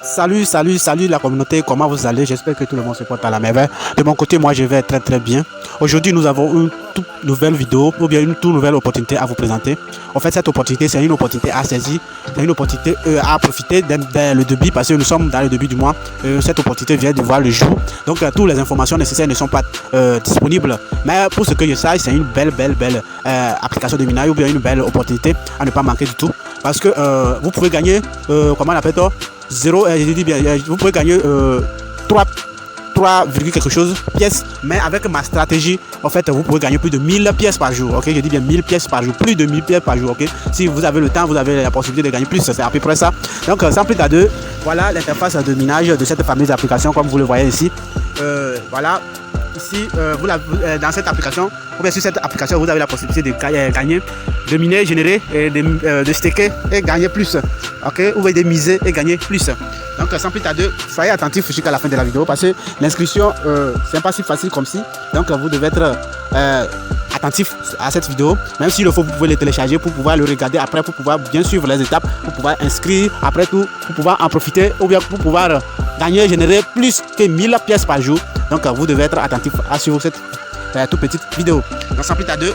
Salut la communauté, comment vous allez? J'espère que tout le monde se porte à la merveille. De mon côté, moi je vais très bien. Aujourd'hui, nous avons une toute nouvelle vidéo ou bien une toute nouvelle opportunité à vous présenter. En fait, cette opportunité, c'est une opportunité à saisir, c'est une opportunité à profiter dès le début parce que nous sommes dans le début du mois. Cette opportunité vient de voir le jour. Donc, toutes les informations nécessaires ne sont pas disponibles. Mais pour ce que je sais, c'est une belle application de minage ou bien une belle opportunité à ne pas manquer du tout. Parce que vous pouvez gagner, comment on appelle ça? 0, j'ai dit bien, vous pouvez gagner 3 quelque chose pièces, mais avec ma stratégie, en fait, vous pouvez gagner plus de 1000 pièces par jour. Ok, je dis bien 1000 pièces par jour, plus de 1000 pièces par jour. Ok, si vous avez le temps, vous avez la possibilité de gagner plus, c'est à peu près ça. Donc, sans plus tarder, voilà l'interface de minage de cette fameuse application, comme vous le voyez ici. Voilà. Ici, dans cette application, ou bien sur cette application, vous avez la possibilité de gagner, de miner, générer, et de staker et gagner plus. Ok, ou bien de miser et gagner plus. Donc, sans plus tarder, soyez attentifs jusqu'à la fin de la vidéo parce que l'inscription, c'est pas si facile comme si. Donc, vous devez être attentif à cette vidéo. Même s'il le faut, vous pouvez le télécharger pour pouvoir le regarder après, pour pouvoir bien suivre les étapes, pour pouvoir inscrire après tout, pour pouvoir en profiter ou bien pour pouvoir gagner, générer plus que 1000 pièces par jour. Donc, vous devez être attentif à suivre cette toute petite vidéo. Donc, sans plus tarder,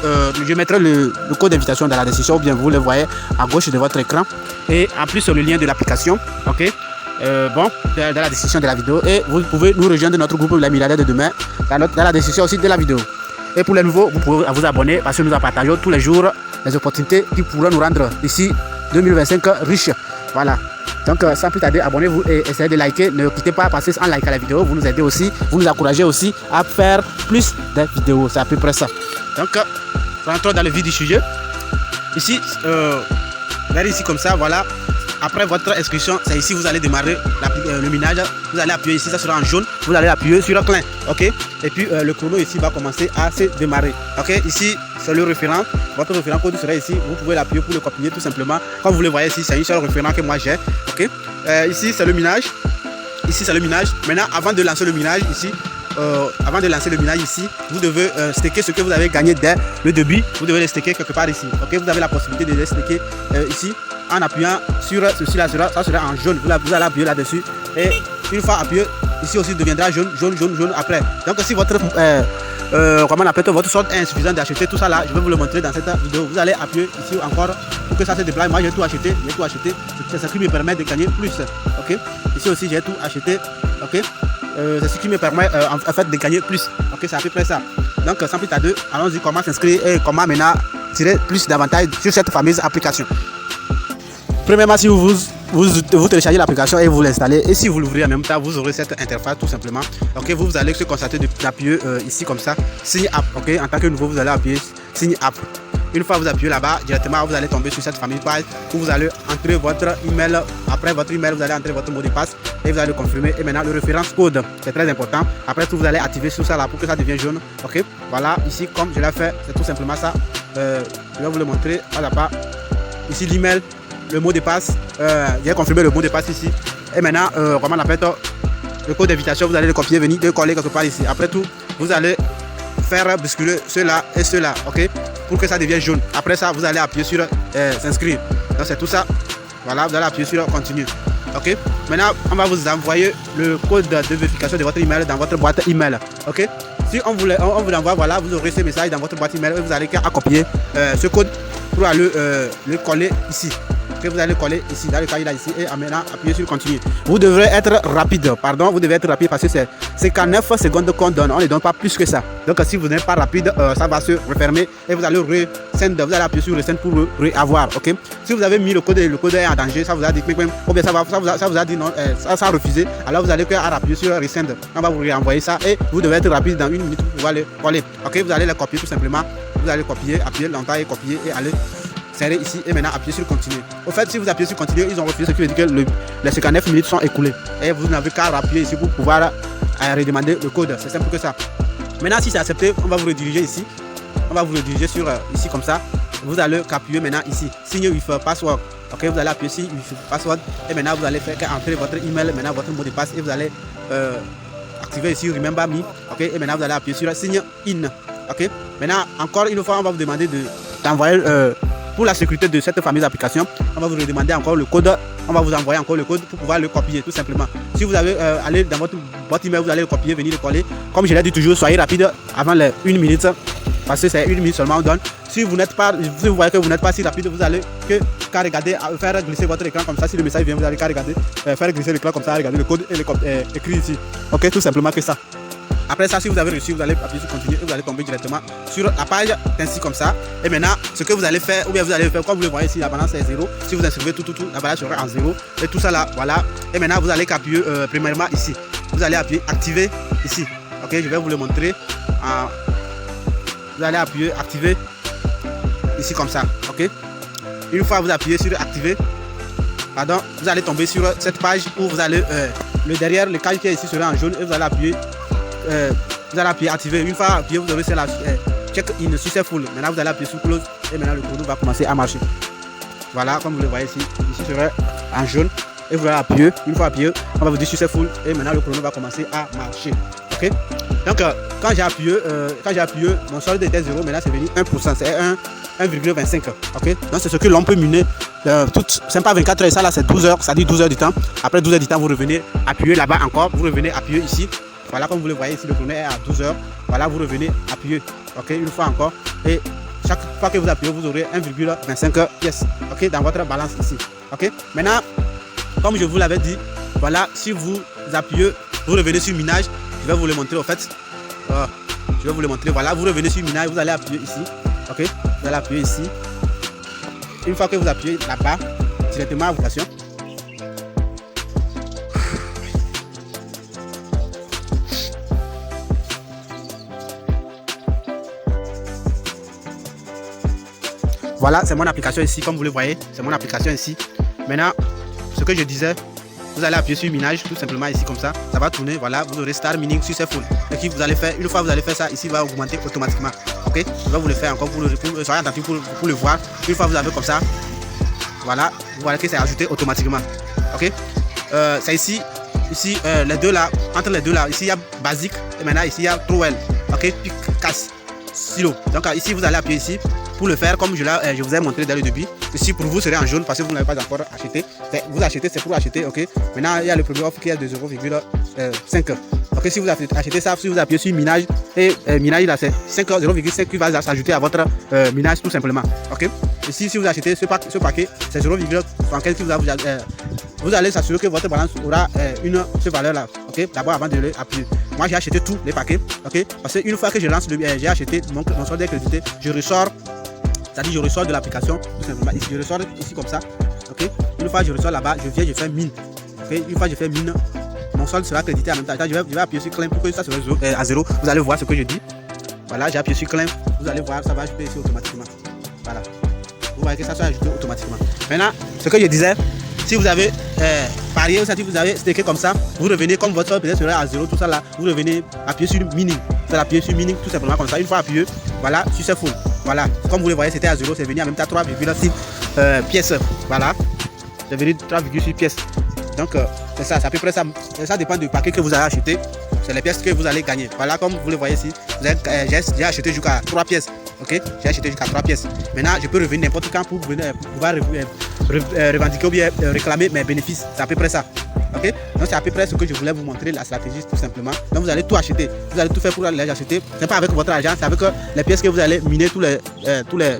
je mettrai le code d'invitation dans la description, ou bien vous le voyez à gauche de votre écran. Et en plus, sur le lien de l'application, ok, dans la description de la vidéo. Et vous pouvez nous rejoindre notre groupe Les Milliardaires de demain dans la description aussi de la vidéo. Et pour les nouveaux, vous pouvez vous abonner parce que nous partageons tous les jours les opportunités qui pourront nous rendre d'ici 2025 riches. Voilà. Donc, sans plus tarder, abonnez-vous et essayez de liker. Ne quittez pas parce qu'en likant la vidéo, vous nous aidez aussi, vous nous encouragez aussi à faire plus de vidéos. C'est à peu près ça. Donc, rentrons dans le vif du sujet. Ici, regardez ici comme ça, voilà. Après votre inscription, c'est ici vous allez démarrer le minage. Vous allez appuyer ici, ça sera en jaune. Vous allez appuyer sur le clin, ok. Et puis le chrono ici va commencer à se démarrer, ok. Ici c'est le référent. Votre référent code sera ici. Vous pouvez l'appuyer pour le copier tout simplement. Comme vous le voyez ici, c'est un seul référent que moi j'ai, ok. Ici c'est le minage. Ici c'est le minage. Maintenant, avant de lancer le minage ici. Vous devez staker ce que vous avez gagné dès le début. Vous devez le staker quelque part ici. Ok, vous avez la possibilité de le staker ici en appuyant sur ceci là, ça sera en jaune. Vous allez appuyer là-dessus et une fois appuyé, ici aussi deviendra jaune après. Donc si votre comment on appelle votre solde est insuffisant d'acheter tout ça là, je vais vous le montrer dans cette vidéo. Vous allez appuyer ici encore pour que ça se déploie. Moi j'ai tout acheté, c'est ce qui me permet de gagner plus. Ok, ici aussi j'ai tout acheté. Ok. C'est ce qui me permet en fait de gagner plus. Ok, c'est à peu près ça. Donc sans plus tarder, allons-y comment s'inscrire et comment maintenant tirer plus d'avantages sur cette fameuse application. Premièrement, si vous téléchargez l'application et vous l'installez, et si vous l'ouvrez en même temps, vous aurez cette interface tout simplement. Ok, vous allez se constater d'appuyer ici comme ça, signe app. Ok, en tant que nouveau, vous allez appuyer signe app. Une fois vous appuyez là-bas, directement vous allez tomber sur cette fameuse page où vous allez entrer votre email. Après votre email, vous allez entrer votre mot de passe et vous allez le confirmer. Et maintenant le référence code, c'est très important. Après tout, vous allez activer sur ça là pour que ça devienne jaune. Ok, voilà, ici comme je l'ai fait, c'est tout simplement ça. Je vais vous le montrer à la part. Ici l'email, le mot de passe, j'ai confirmé le mot de passe ici. Et maintenant, comment on appelle ça, le code d'invitation, vous allez le copier, venir le coller quelque part ici. Après tout, vous allez faire basculer cela et cela, ok, pour que ça devienne jaune. Après ça, vous allez appuyer sur s'inscrire. Donc c'est tout ça. Voilà, vous allez appuyer sur continue. Ok. Maintenant, on va vous envoyer le code de vérification de votre email dans votre boîte email. Ok. Si on vous l'envoie, voilà, vous aurez ce message dans votre boîte email et vous allez qu'à copier ce code pour aller le coller ici. Okay, vous allez coller ici, dans le cas il a ici, et maintenant appuyer sur continue. Vous devrez être rapide, vous devez être rapide parce que c'est qu'à 9 secondes qu'on donne, on ne donne pas plus que ça. Donc si vous n'êtes pas rapide, ça va se refermer et vous allez resend, vous allez appuyer sur resend pour avoir. Ok. Si vous avez mis le code est en danger, ça vous a dit ou bien ça vous a dit non, ça a refusé, alors vous allez appuyer sur resend. On va vous renvoyer ça et vous devez être rapide dans 1 minute pour pouvoir le coller. Ok, vous allez le copier tout simplement. Vous allez copier, appuyer longtemps et copier et aller serrer ici et maintenant appuyer sur continuer. Au fait, si vous appuyez sur continuer, ils ont refusé, ce qui veut dire que les 59 minutes sont écoulées et vous n'avez qu'à appuyer ici pour pouvoir redemander le code. C'est simple que ça. Maintenant, si c'est accepté, on va vous rediriger ici. On va vous rediriger sur ici comme ça. Vous allez appuyer maintenant ici, signe with password. Ok, vous allez appuyer ici with password et maintenant vous allez faire entrer votre email, maintenant votre mot de passe et vous allez activer ici remember me. Ok, et maintenant vous allez appuyer sur signe in. Ok, maintenant encore une fois, on va vous demander d'envoyer pour la sécurité de cette fameuse application, on va vous demander encore le code on va vous envoyer encore le code pour pouvoir le copier tout simplement. Si vous avez allé dans votre boîte email, vous allez le copier, venir le coller. Comme je l'ai dit toujours, soyez rapide avant les 1 minute parce que c'est 1 minute seulement on donne. Si vous n'êtes pas, si vous voyez que vous n'êtes pas si rapide, vous allez qu'à regarder, faire glisser votre écran comme ça. Si le message vient, vous allez qu'à regarder, faire glisser l'écran comme ça, regarder le code et le écrit ici. Ok, tout simplement que ça. Après ça, si vous avez reçu, vous allez appuyer sur continuer et vous allez tomber directement sur la page ainsi comme ça. Et maintenant, ce que vous allez faire, ou bien vous allez faire, comme vous le voyez ici, la balance est 0. Si vous inscrivez tout, la balance sera en 0. Et tout ça là, voilà. Et maintenant, vous allez appuyer premièrement ici. Vous allez appuyer activer ici. Ok, je vais vous le montrer. Vous allez appuyer activer ici comme ça. Ok. Une fois vous appuyez sur activer, pardon, vous allez tomber sur cette page où vous allez le derrière, le cage qui est ici sera en jaune et vous allez appuyer. Vous allez appuyer activer. Une fois appuyé, vous aurez la check in successful. Maintenant vous allez appuyer sur close et maintenant le chrono va commencer à marcher. Voilà, comme vous le voyez ici, ici sera en jaune et vous allez appuyer. Une fois appuyé, on va vous dire successful et maintenant le chrono va commencer à marcher. Ok. Donc quand j'ai appuyé, mon solde était 0, mais là c'est venu 1%, c'est 1,25. Ok. Donc c'est ce que l'on peut miner. C'est pas 24 heures, ça là c'est 12 heures, ça dit 12 heures du temps. Après 12 heures du temps, vous revenez appuyer là-bas encore, vous revenez appuyer ici. Voilà, comme vous le voyez ici, le chrono est à 12 heures. Voilà, vous revenez appuyer. Ok, une fois encore. Et chaque fois que vous appuyez, vous aurez 1,25 pièces. Ok, dans votre balance ici. Ok, maintenant, comme je vous l'avais dit, voilà, si vous appuyez, vous revenez sur minage. Je vais vous le montrer au fait. Je vais vous le montrer. Voilà, vous revenez sur minage, vous allez appuyer ici. Ok, vous allez appuyer ici. Une fois que vous appuyez là-bas, directement à vocation. Voilà, c'est mon application ici, comme vous le voyez, c'est mon application ici. Maintenant, ce que je disais, vous allez appuyer sur minage, tout simplement ici comme ça, ça va tourner, voilà, vous aurez Star Mining Successful. Et puis vous allez faire, une fois que vous allez faire ça, ici va augmenter automatiquement. Ok, je vais vous le faire encore pour soyez attentif pour le voir. Une fois que vous avez comme ça, voilà, vous voyez que c'est ajouté automatiquement. Ok, c'est ici, les deux là, entre les deux là, ici il y a basique et maintenant ici il y a Trowel. Ok, pic, casse, silo. Donc ici vous allez appuyer ici. Pour le faire, comme je vous ai montré dès le début, ici pour vous serait en jaune parce que vous n'avez pas encore acheté. Vous achetez, c'est pour acheter, ok. Maintenant, il y a le premier offre qui est de 0,5. Ok, si vous achetez ça, si vous appuyez sur minage, et minage là c'est 0,5 qui va s'ajouter à votre minage tout simplement. Ok. Ici, si vous achetez ce paquet, c'est 0,75 qui vous allez s'assurer que votre balance aura cette valeur là. Ok. D'abord avant de l'appuyer. Moi j'ai acheté tous les paquets. Ok. Parce qu'une fois que je lance j'ai acheté mon solde est crédité, je ressors. C'est-à-dire je ressors de l'application, tout simplement. Ici, je ressors ici comme ça. Ok. Une fois que je ressors là-bas, je viens, je fais mine. Ok. Une fois que je fais mine, mon solde sera crédité en même temps. Je vais appuyer sur claim pour que ça soit à 0. Vous allez voir ce que je dis. Voilà, j'ai appuyé sur claim. Vous allez voir, ça va ajouter ici automatiquement. Voilà. Vous voyez que ça soit ajouté automatiquement. Maintenant, ce que je disais, si vous avez parié, ou si vous avez staké comme ça, vous revenez comme votre solde peut-être sera à 0, tout ça là, vous revenez appuyer sur mining. Vous allez appuyer sur mining tout simplement comme ça. Une fois appuyé, voilà, successful. Voilà, comme vous le voyez, c'était à 0, c'est venu en même temps 3,6 pièces. Voilà, c'est venu 3,6 pièces. Donc, c'est ça, c'est à peu près ça. Ça dépend du paquet que vous avez acheté. C'est les pièces que vous allez gagner. Voilà, comme vous le voyez ici, j'ai acheté jusqu'à 3 pièces. Ok, j'ai acheté jusqu'à 3 pièces. Maintenant, je peux revenir n'importe quand pour pouvoir revendiquer ou bien réclamer mes bénéfices. C'est à peu près ça. Ok, donc c'est à peu près ce que je voulais vous montrer, la stratégie tout simplement. Donc vous allez tout acheter, vous allez tout faire pour les acheter. C'est pas avec votre argent, c'est avec les pièces que vous allez miner tous les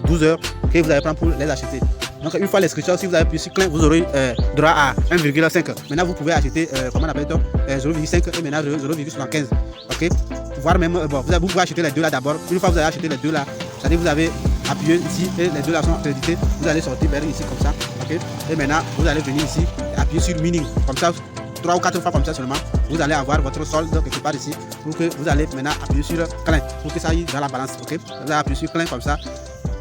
12 heures que vous allez prendre pour les acheter. Donc une fois l'inscription, si vous avez plus sur clin, vous aurez droit à 1,5. Maintenant vous pouvez acheter, comment on appelle 0,5 et maintenant 0,75. Ok, voire même, vous pouvez acheter les deux là d'abord. Une fois que vous avez acheté les deux là, c'est-à-dire vous avez appuyé ici et les deux là sont crédités, vous allez sortir vers ici comme ça. Ok, et maintenant vous allez venir ici et appuyer sur mining comme ça. 3 ou 4 fois comme ça seulement, vous allez avoir votre solde quelque part ici pour que vous allez maintenant appuyer sur clin pour que ça aille dans la balance. Ok, vous allez appuyer sur clin comme ça.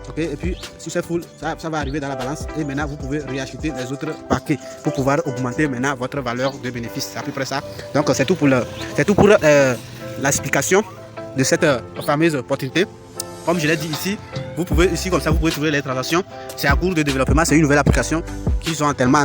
Ok, et puis si c'est full, ça va arriver dans la balance et maintenant vous pouvez réacheter les autres paquets pour pouvoir augmenter maintenant votre valeur de bénéfice. C'est à peu près ça. Donc c'est tout pour l'explication de cette fameuse opportunité. Comme je l'ai dit ici, vous pouvez ici comme ça, vous pouvez trouver les transactions. C'est en cours de développement, c'est une nouvelle application qui sont tellement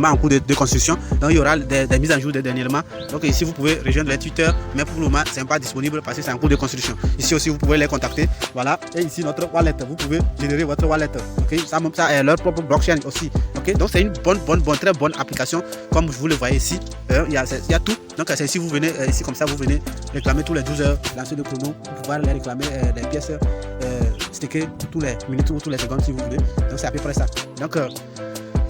en cours de construction. Donc il y aura des mises à jour dernièrement. Donc ici vous pouvez rejoindre les Twitter, mais pour le moment c'est pas disponible parce que c'est en cours de construction. Ici aussi vous pouvez les contacter. Voilà. Et ici notre wallet, vous pouvez générer votre wallet. Ok, ça est leur propre blockchain aussi. Ok, donc c'est une très bonne application comme vous le voyez ici. Il y a tout. Donc c'est ici vous venez ici comme ça, vous venez réclamer tous les 12 heures, lancer le chrono pour pouvoir les réclamer les pièces sticker tous les minutes ou tous les secondes si vous voulez. Donc c'est à peu près ça. Donc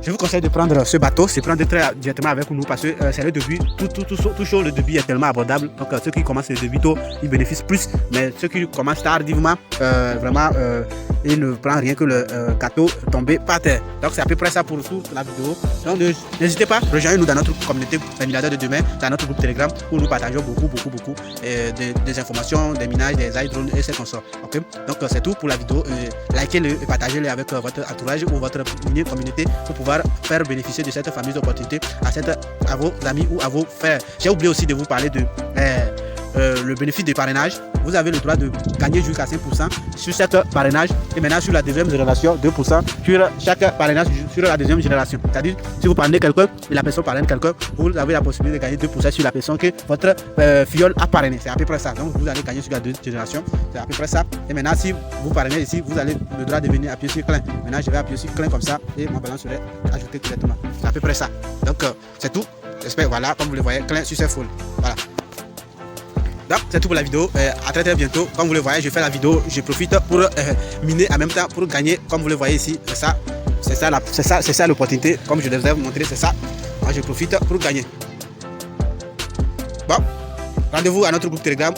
je vous conseille de prendre ce bateau, c'est prendre très directement avec nous parce que c'est le début, tout chaud, le début est tellement abordable. Donc ceux qui commencent le début tôt, ils bénéficient plus, mais ceux qui commencent tardivement, vraiment, ils ne prennent rien que le gâteau tombé par terre. Donc c'est à peu près ça pour toute la vidéo. Donc n'hésitez pas, rejoignez-nous dans notre communauté des milliardaires de demain, dans notre groupe Telegram où nous partageons beaucoup des informations, des minages, des iDrones et ces consorts. Ok, donc c'est tout pour la vidéo. Likez-le et partagez-le avec votre entourage ou votre mini communauté pour pouvoir faire bénéficier de cette fameuse opportunité à vos amis ou à vos frères. J'ai oublié aussi de vous parler de le bénéfice du parrainage. Vous avez le droit de gagner jusqu'à 5% sur cette parrainage et maintenant sur la deuxième génération 2% sur chaque parrainage sur la deuxième génération. C'est-à-dire si vous parrainez quelqu'un et la personne parraine quelqu'un, vous avez la possibilité de gagner 2% sur la personne que votre filleul a parrainé. C'est à peu près ça. Donc vous allez gagner sur la deuxième génération. C'est à peu près ça. Et maintenant si vous parrainez ici, vous avez le droit de venir appuyer sur clin. Maintenant je vais appuyer sur clin comme ça et ma balance serait ajoutée directement. C'est à peu près ça. Donc c'est tout. J'espère, voilà, comme vous le voyez, clin sur ces foules. Voilà. Donc c'est tout pour la vidéo, à très bientôt. Comme vous le voyez, je fais la vidéo, je profite pour miner en même temps pour gagner. Comme vous le voyez ici, c'est ça l'opportunité. Comme je devrais vous montrer, c'est ça. Moi je profite pour gagner. Bon, rendez-vous à notre groupe Telegram